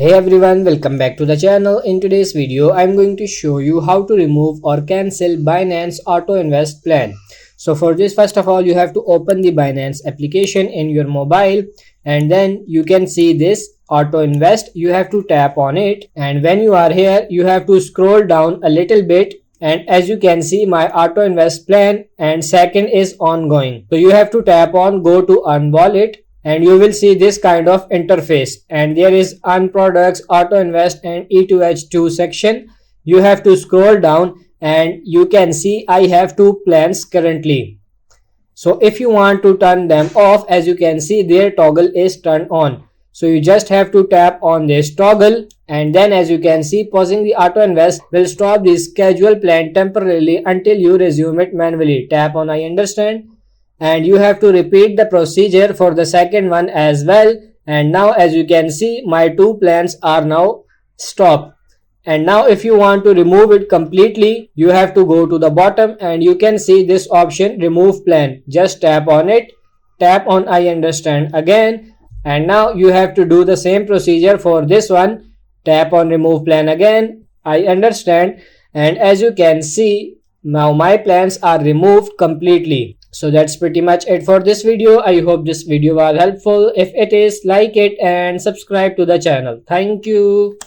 Hey everyone, welcome back to the channel. In today's video, I'm going to show you how to remove or cancel Binance Auto Invest plan. So for this, first of all, you have to open the Binance application in your mobile, and then you can see this Auto Invest. You have to tap on it, and when you are here, you have to scroll down a little bit, and as you can see, my Auto Invest plan and second is ongoing. So you have to tap on go to earn wallet, and you will see this kind of interface, and there is earn products, auto invest and E2H2 section. You have to scroll down and you can see I have two plans currently. So if you want to turn them off, as you can see their toggle is turned on. So you just have to tap on this toggle, and then as you can see, pausing the auto invest will stop the schedule plan temporarily until you resume it manually. Tap on I understand, and you have to repeat the procedure for the second one as well. And now as you can see, my two plans are now stopped. And now if you want to remove it completely, you have to go to the bottom and you can see this option remove plan. Just tap on it, tap on I understand again, and now you have to do the same procedure for this one. Tap on remove plan again, I understand, and as you can see, now my plans are removed completely. So that's pretty much it for this video. I hope this video was helpful. If it is, like it and subscribe to the channel. Thank you.